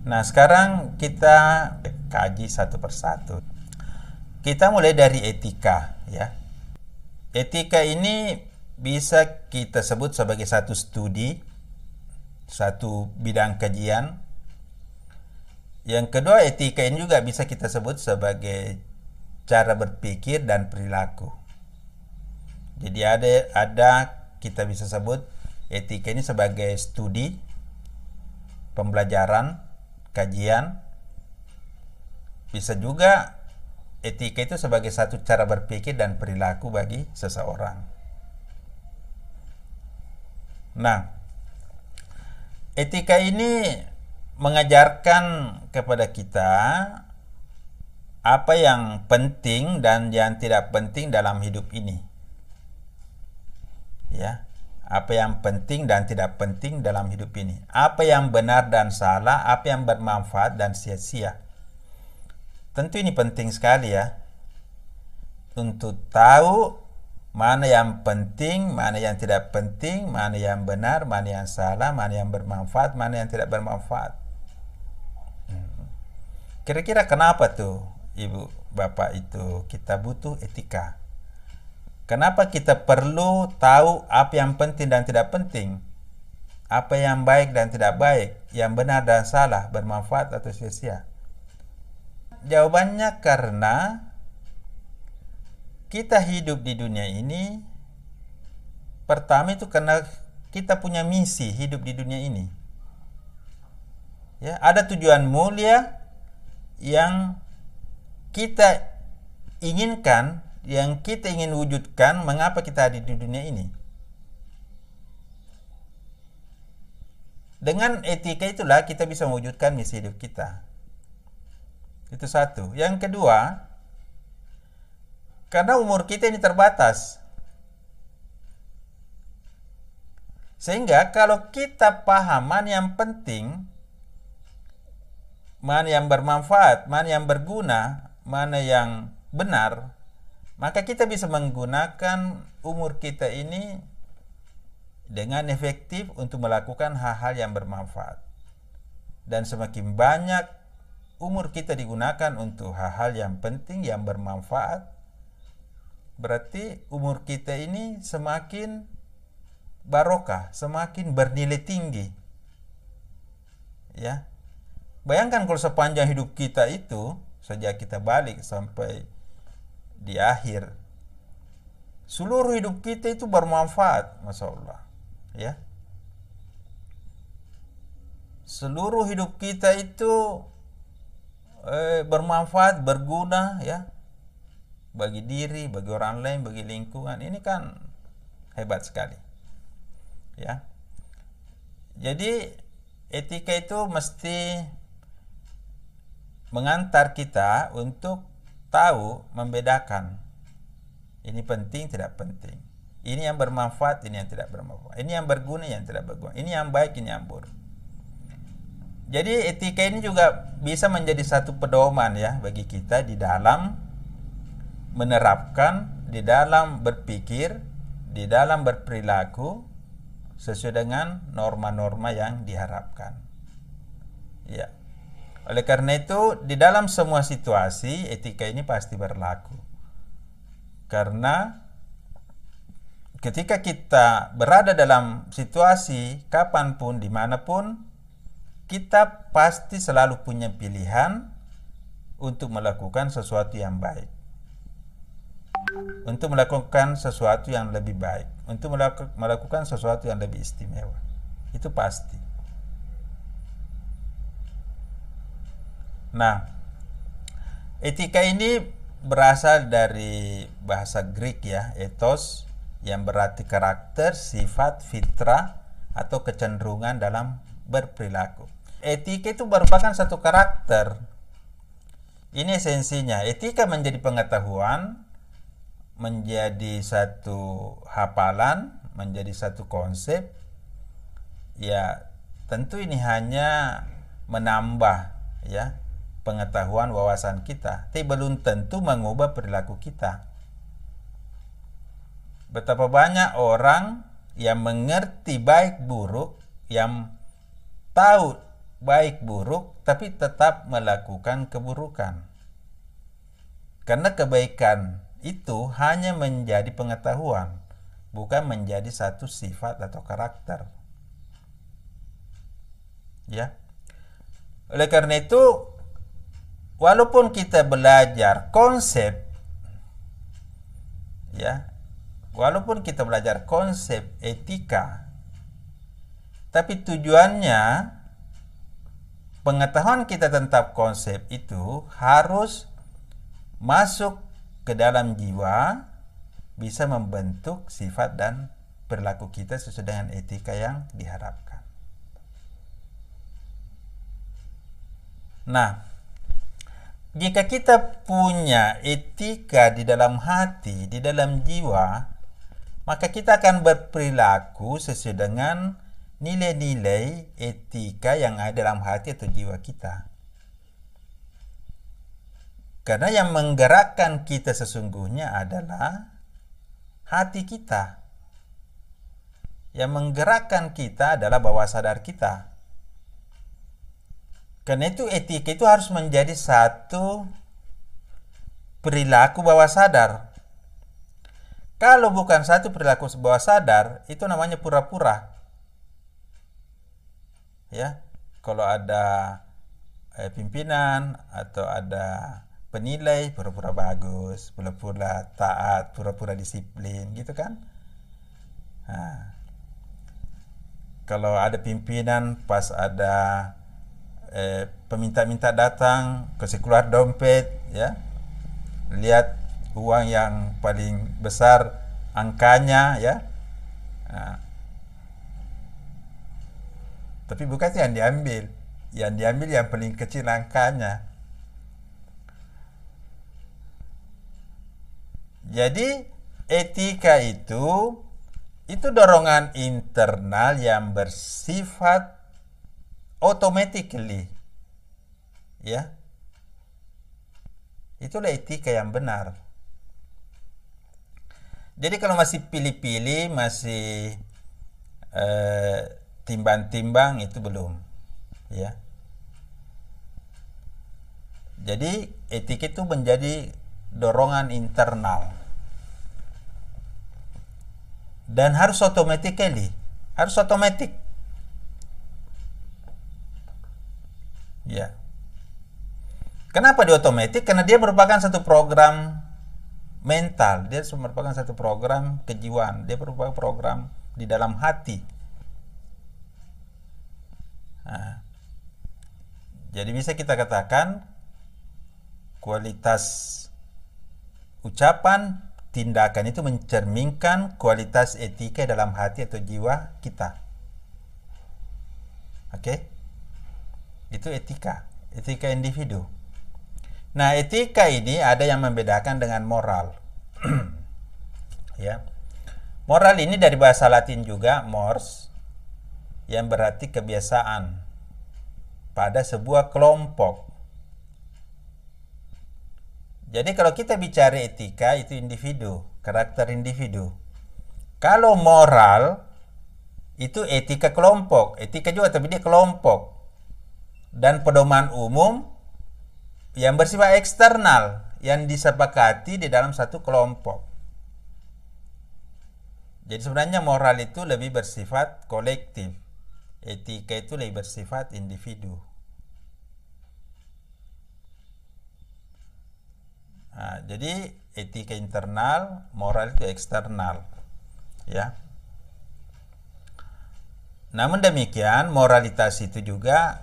Nah, sekarang kita kaji satu persatu. Kita mulai dari etika, ya. Etika ini bisa kita sebut sebagai satu studi, satu bidang kajian. Yang kedua, etika ini juga bisa kita sebut sebagai cara berpikir dan perilaku. Jadi ada kita bisa sebut etika ini sebagai studi, pembelajaran, kajian. Bisa juga etika itu sebagai satu cara berpikir dan perilaku bagi seseorang. Nah, etika ini mengajarkan kepada kita apa yang penting dan yang tidak penting dalam hidup ini. Ya, apa yang penting dan tidak penting dalam hidup ini. Apa yang benar dan salah, apa yang bermanfaat dan sia-sia. Tentu ini penting sekali ya. Untuk tahu mana yang penting, mana yang tidak penting, mana yang benar, mana yang salah, mana yang bermanfaat, mana yang tidak bermanfaat. Kira-kira kenapa tuh Ibu Bapak itu kita butuh etika? Kenapa kita perlu tahu apa yang penting dan tidak penting? Apa yang baik dan tidak baik? Yang benar dan salah, bermanfaat atau sia-sia? Jawabannya karena kita hidup di dunia ini, pertama itu karena kita punya misi hidup di dunia ini. Ya, ada tujuan mulia yang kita inginkan, yang kita ingin wujudkan, mengapa kita ada di dunia ini. Dengan etika itulah kita bisa mewujudkan misi hidup kita. Itu satu. Yang kedua, karena umur kita ini terbatas. Sehingga kalau kita paham mana yang penting, mana yang bermanfaat, mana yang berguna, mana yang benar, maka kita bisa menggunakan umur kita ini dengan efektif untuk melakukan hal-hal yang bermanfaat. Dan semakin banyak umur kita digunakan untuk hal-hal yang penting, yang bermanfaat, berarti umur kita ini semakin barokah, semakin bernilai tinggi. Ya. Bayangkan kalau sepanjang hidup kita itu, sejak kita balik sampai di akhir, seluruh hidup kita itu bermanfaat, Masya Allah. Ya. Seluruh hidup kita itu bermanfaat, berguna, ya, bagi diri, bagi orang lain, bagi lingkungan. Ini kan hebat sekali. Ya. Jadi etika itu mesti mengantar kita untuk tahu membedakan ini penting, tidak penting, ini yang bermanfaat, ini yang tidak bermanfaat, ini yang berguna, yang tidak berguna, ini yang baik, ini yang buruk. Jadi etika ini juga bisa menjadi satu pedoman ya bagi kita di dalam menerapkan, di dalam berpikir, di dalam berperilaku sesuai dengan norma-norma yang diharapkan. Ya. Oleh karena itu, di dalam semua situasi, etika ini pasti berlaku. Karena ketika kita berada dalam situasi, kapanpun, dimanapun, kita pasti selalu punya pilihan untuk melakukan sesuatu yang baik. Untuk melakukan sesuatu yang lebih baik. Untuk melakukan sesuatu yang lebih istimewa. Itu pasti. Nah, etika ini berasal dari bahasa Greek ya, ethos, yang berarti karakter, sifat, fitrah, atau kecenderungan dalam berperilaku. Etika itu merupakan satu karakter. Ini esensinya. Etika menjadi pengetahuan, menjadi satu hafalan, menjadi satu konsep. Ya, tentu ini hanya menambah ya pengetahuan, wawasan kita, tapi belum tentu mengubah perilaku kita. Betapa banyak orang yang mengerti baik buruk, yang tahu baik buruk, tapi tetap melakukan keburukan. Karena kebaikan itu hanya menjadi pengetahuan, bukan menjadi satu sifat atau karakter. Ya. Oleh karena itu, walaupun kita belajar konsep, ya, walaupun kita belajar konsep etika, tapi tujuannya pengetahuan kita tentang konsep itu harus masuk ke dalam jiwa, bisa membentuk sifat dan perilaku kita sesuai dengan etika yang diharapkan. Nah, jika kita punya etika di dalam hati, di dalam jiwa, maka kita akan berperilaku sesuai dengan nilai-nilai etika yang ada dalam hati atau jiwa kita. Karena yang menggerakkan kita sesungguhnya adalah hati kita. Yang menggerakkan kita adalah bawah sadar kita. Karena itu etika itu harus menjadi satu perilaku bawah sadar. Kalau bukan satu perilaku bawah sadar, itu namanya pura-pura. Ya, kalau ada pimpinan atau ada penilai, pura-pura bagus, pura-pura taat, pura-pura disiplin, gitu kan? Nah, kalau ada pimpinan pas ada peminta-minta datang, kasih keluar dompet, ya, lihat uang yang paling besar angkanya, ya. Nah, tapi bukan yang diambil yang paling kecil angkanya. Jadi etika itu dorongan internal yang bersifat automatically, ya. Itulah etika yang benar. Jadi kalau masih pilih-pilih, masih timbang-timbang, itu belum, ya. Jadi etika itu menjadi dorongan internal dan harus automatically, harus otomatis. Ya. Kenapa dia otomatis? Karena dia merupakan satu program mental, dia merupakan satu program kejiwaan, dia merupakan program di dalam hati. Nah, jadi bisa kita katakan kualitas ucapan, tindakan itu mencerminkan kualitas etika dalam hati atau jiwa kita. Oke? Itu etika individu. Nah, etika ini ada yang membedakan dengan moral. Ya. Moral ini dari bahasa Latin juga, mors, yang berarti kebiasaan pada sebuah kelompok. Jadi kalau kita bicara etika, itu individu, karakter individu. Kalau moral itu etika kelompok, etika juga tapi dia kelompok. Dan pedoman umum yang bersifat eksternal yang disepakati di dalam satu kelompok. Jadi sebenarnya moral itu lebih bersifat kolektif, etika itu lebih bersifat individu. Nah, jadi etika internal, moral itu eksternal, ya. Namun demikian, moralitas itu juga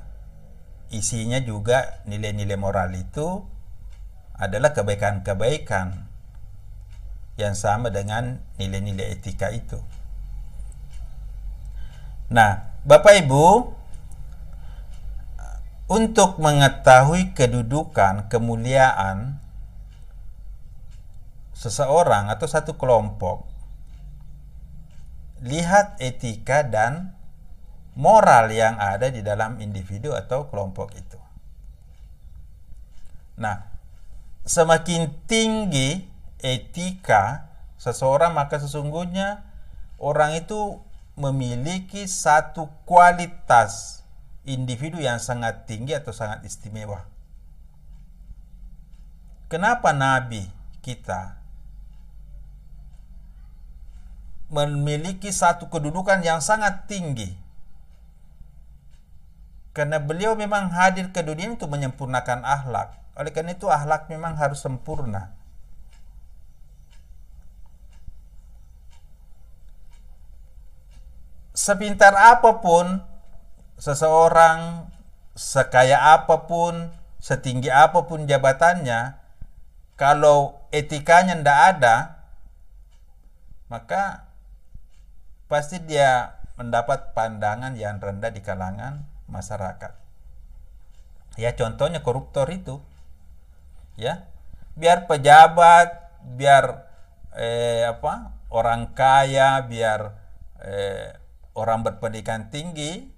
isinya juga nilai-nilai moral itu adalah kebaikan-kebaikan yang sama dengan nilai-nilai etika itu. Nah, Bapak Ibu, untuk mengetahui kedudukan, kemuliaan seseorang atau satu kelompok, lihat etika dan moral yang ada di dalam individu atau kelompok itu. Nah, semakin tinggi etika seseorang, maka sesungguhnya orang itu memiliki satu kualitas individu yang sangat tinggi atau sangat istimewa. Kenapa Nabi kita memiliki satu kedudukan yang sangat tinggi? Karena beliau memang hadir ke dunia untuk menyempurnakan akhlak. Oleh karena itu akhlak memang harus sempurna. Sepintar apapun seseorang, sekaya apapun, setinggi apapun jabatannya, kalau etikanya tidak ada, maka pasti dia mendapat pandangan yang rendah di kalangan masyarakat. Ya, contohnya koruptor itu. Ya, biar pejabat, biar orang kaya, biar orang berpendidikan tinggi,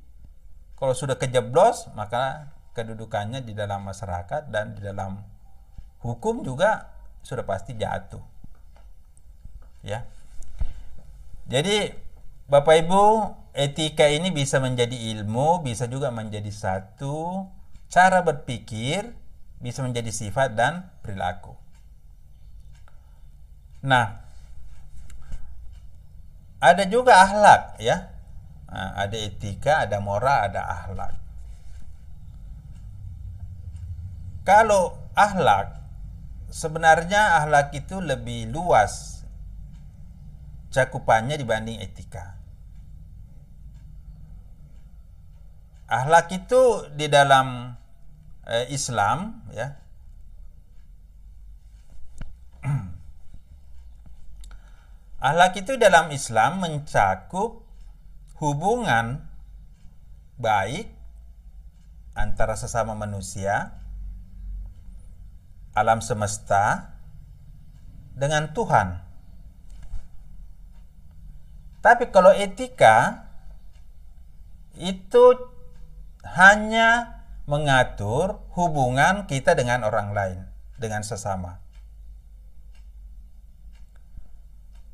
kalau sudah kejeblos, maka kedudukannya di dalam masyarakat dan di dalam hukum juga sudah pasti jatuh. Ya. Jadi Bapak Ibu, etika ini bisa menjadi ilmu, bisa juga menjadi satu cara berpikir, bisa menjadi sifat dan perilaku. Nah, ada juga akhlak, ya. Nah, ada etika, ada moral, ada akhlak. Kalau akhlak, sebenarnya akhlak itu lebih luas cakupannya dibanding etika. Akhlak itu di dalam Islam, ya, akhlak itu dalam Islam mencakup hubungan baik antara sesama manusia, alam semesta, dengan Tuhan. Tapi kalau etika itu hanya mengatur hubungan kita dengan orang lain, dengan sesama.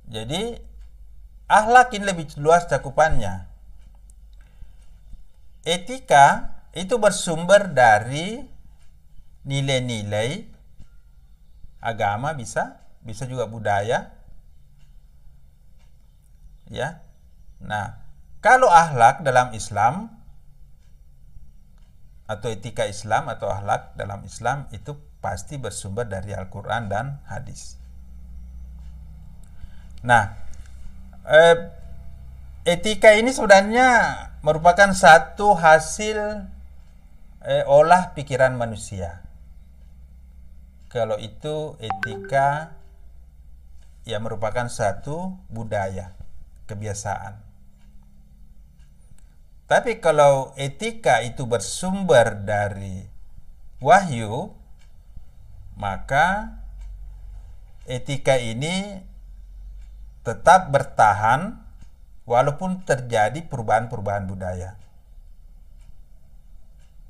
Jadi akhlak ini lebih luas cakupannya. Etika itu bersumber dari nilai-nilai agama, bisa juga budaya. Ya. Nah, kalau akhlak dalam Islam atau etika Islam atau akhlak dalam Islam itu pasti bersumber dari Al-Quran dan hadis. Nah, etika ini sebenarnya merupakan satu hasil olah pikiran manusia. Kalau itu etika ya merupakan satu budaya, kebiasaan. Tapi kalau etika itu bersumber dari wahyu, maka etika ini tetap bertahan walaupun terjadi perubahan-perubahan budaya.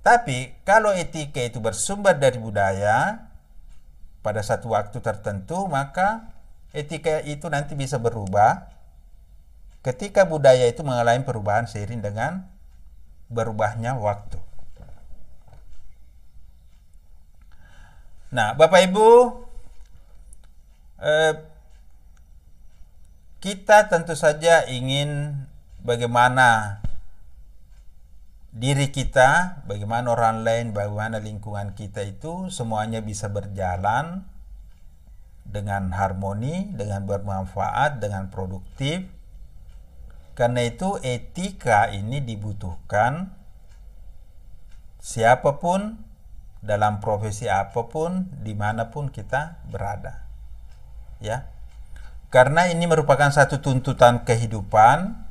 Tapi kalau etika itu bersumber dari budaya pada satu waktu tertentu, maka etika itu nanti bisa berubah ketika budaya itu mengalami perubahan seiring dengan berubahnya waktu. Nah, Bapak Ibu, kita tentu saja ingin bagaimana diri kita, bagaimana orang lain, bagaimana lingkungan kita itu semuanya bisa berjalan dengan harmoni, dengan bermanfaat, dengan produktif. Karena itu etika ini dibutuhkan siapapun, dalam profesi apapun, dimanapun kita berada. Ya. Karena ini merupakan satu tuntutan kehidupan.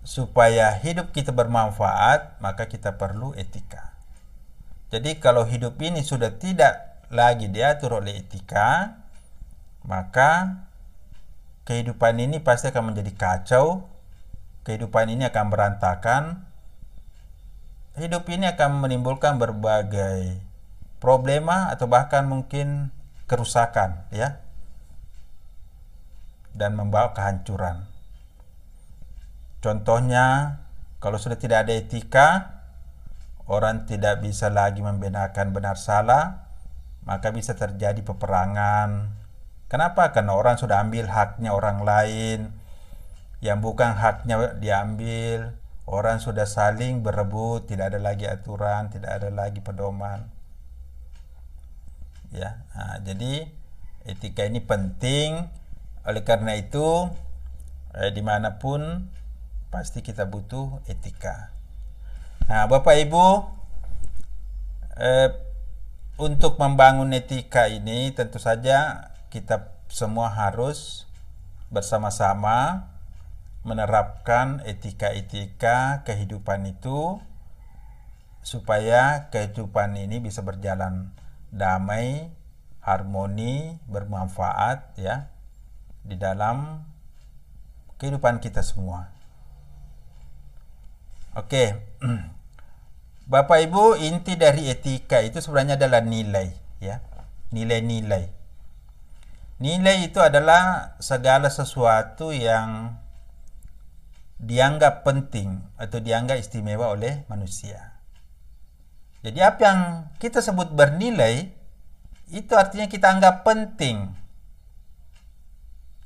Supaya hidup kita bermanfaat, maka kita perlu etika. Jadi kalau hidup ini sudah tidak lagi diatur oleh etika, maka kehidupan ini pasti akan menjadi kacau. Kehidupan ini akan berantakan. Hidup ini akan menimbulkan berbagai problema atau bahkan mungkin kerusakan, ya, dan membawa kehancuran. Contohnya, Kalau sudah tidak ada etika, orang tidak bisa lagi membedakan benar salah, maka bisa terjadi peperangan. Kenapa? Karena orang sudah ambil haknya orang lain, yang bukan haknya diambil. Orang sudah saling berebut, tidak ada lagi aturan, tidak ada lagi pedoman. Ya, jadi etika ini penting. Oleh karena itu, dimanapun pasti kita butuh etika. Nah, Bapak Ibu, untuk membangun etika ini tentu saja kita semua harus bersama-sama menerapkan etika-etika kehidupan itu supaya kehidupan ini bisa berjalan damai, harmoni, bermanfaat ya di dalam kehidupan kita semua. Oke. Bapak Ibu, inti dari etika itu sebenarnya adalah nilai ya. Nilai-nilai. Nilai itu adalah segala sesuatu yang dianggap penting atau dianggap istimewa oleh manusia. Jadi apa yang kita sebut bernilai itu artinya kita anggap penting.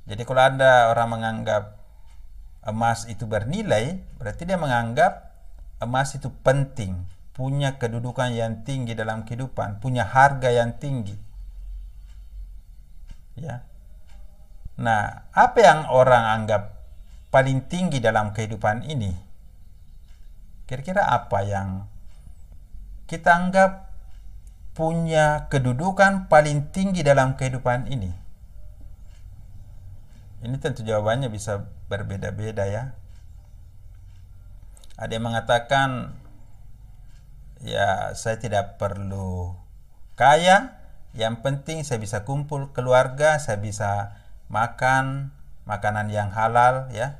Jadi kalau ada orang menganggap emas itu bernilai, berarti dia menganggap emas itu penting, punya kedudukan yang tinggi dalam kehidupan, punya harga yang tinggi. Ya. Nah, apa yang orang anggap paling tinggi dalam kehidupan ini? Kira-kira apa yang kita anggap punya kedudukan paling tinggi dalam kehidupan ini? Ini tentu jawabannya bisa berbeda-beda ya. Ada yang mengatakan, ya saya tidak perlu kaya, yang penting saya bisa kumpul keluarga, saya bisa makan makanan yang halal ya.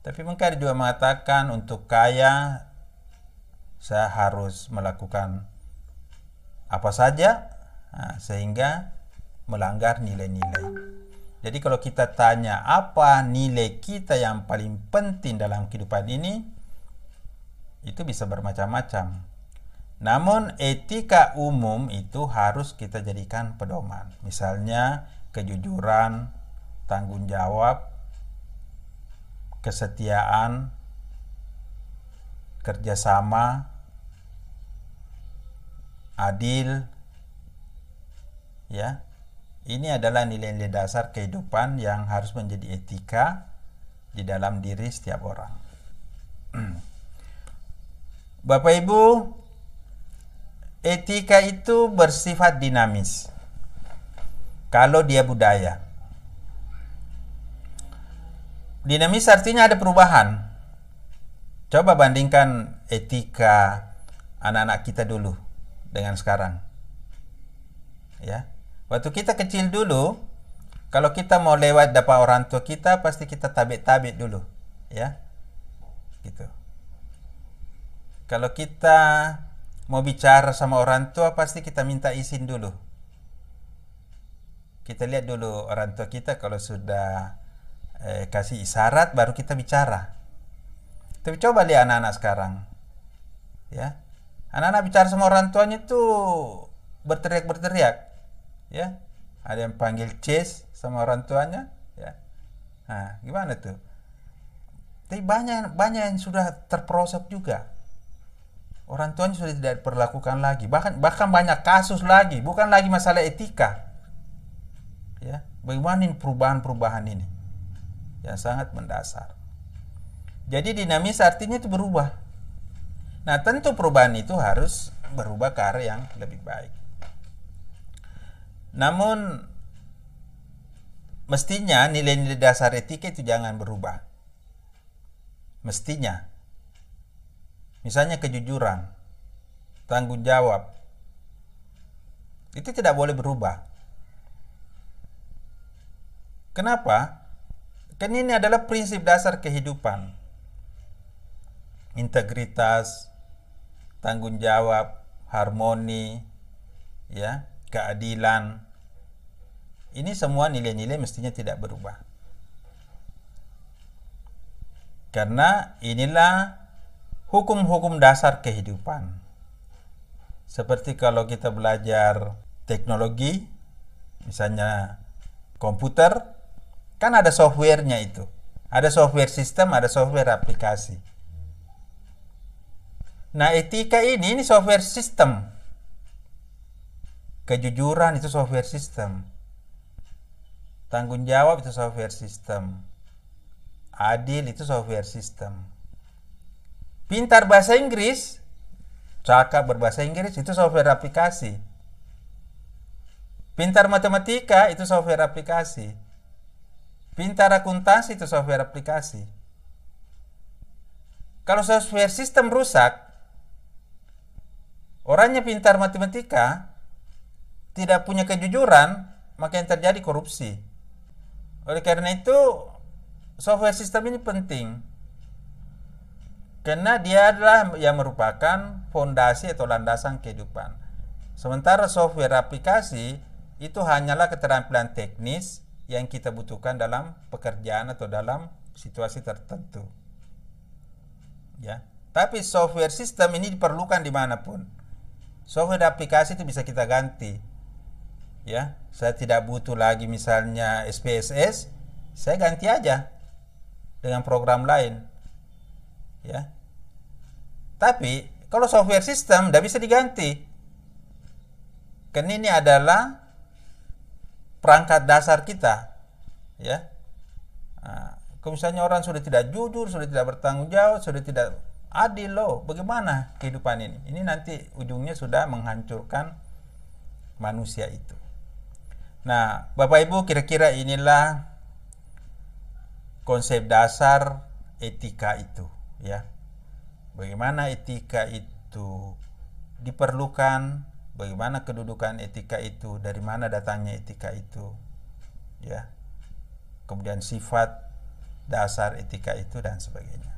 Tapi mungkin ada juga mengatakan untuk kaya saya harus melakukan apa saja sehingga melanggar nilai-nilai. Jadi kalau kita tanya apa nilai kita yang paling penting dalam kehidupan ini, itu bisa bermacam-macam. Namun etika umum itu harus kita jadikan pedoman. Misalnya kejujuran, tanggung jawab, kesetiaan, kerjasama, adil, ya. Ini adalah nilai-nilai dasar kehidupan yang harus menjadi etika di dalam diri setiap orang. Bapak Ibu, etika itu bersifat dinamis. Kalau dia budaya, dinamis artinya ada perubahan. Coba bandingkan etika anak-anak kita dulu dengan sekarang. Ya. Waktu kita kecil dulu, kalau kita mau lewat depan orang tua kita, pasti kita tabik-tabik dulu, ya, gitu. Kalau kita mau bicara sama orang tua, pasti kita minta izin dulu. Kita lihat dulu orang tua kita, kalau sudah kasih isyarat, baru kita bicara. Tapi coba lihat anak-anak sekarang, ya, anak-anak bicara sama orang tuanya tuh berteriak-berteriak. Ya, ada yang panggil Cis sama orang tuanya, ya. Nah, gimana tuh? Tapi banyak yang sudah terperosok juga. Orang tuanya sudah tidak diperlakukan lagi. Bahkan banyak kasus lagi, bukan lagi masalah etika. Ya, bagaimana perubahan-perubahan ini yang sangat mendasar. Jadi dinamis artinya itu berubah. Nah, tentu perubahan itu harus berubah ke arah yang lebih baik. Namun mestinya nilai-nilai dasar etika itu jangan berubah. Mestinya. Misalnya kejujuran, tanggung jawab. Itu tidak boleh berubah. Kenapa? Karena ini adalah prinsip dasar kehidupan. Integritas, tanggung jawab, harmoni, ya, keadilan. Ini semua nilai-nilai mestinya tidak berubah. Karena inilah hukum-hukum dasar kehidupan. Seperti kalau kita belajar teknologi, misalnya komputer, kan ada softwarenya itu. Ada software sistem, ada software aplikasi. Nah, etika ini software sistem. Kejujuran itu software sistem. Tanggung jawab itu software sistem. Adil itu software sistem. Pintar bahasa Inggris, cakap berbahasa Inggris, itu software aplikasi. Pintar matematika, itu software aplikasi. Pintar akuntansi, itu software aplikasi. Kalau software sistem rusak, orangnya pintar matematika, tidak punya kejujuran, maka yang terjadi korupsi. Oleh karena itu, software sistem ini penting. Karena dia adalah yang merupakan fondasi atau landasan kehidupan. Sementara software aplikasi itu hanyalah keterampilan teknis yang kita butuhkan dalam pekerjaan atau dalam situasi tertentu. Ya. Tapi software sistem ini diperlukan dimanapun. Software aplikasi itu bisa kita ganti. Ya, saya tidak butuh lagi misalnya SPSS, saya ganti aja dengan program lain. Ya. Tapi kalau software sistem tidak bisa diganti. Karena ini adalah perangkat dasar kita. Ya. Nah, kalau misalnya orang sudah tidak jujur, sudah tidak bertanggung jawab, sudah tidak adil loh, bagaimana kehidupan ini? Ini nanti ujungnya sudah menghancurkan manusia itu. Nah, Bapak Ibu, kira-kira inilah konsep dasar etika itu, ya. Bagaimana etika itu diperlukan, bagaimana kedudukan etika itu, dari mana datangnya etika itu, ya. Kemudian sifat dasar etika itu dan sebagainya.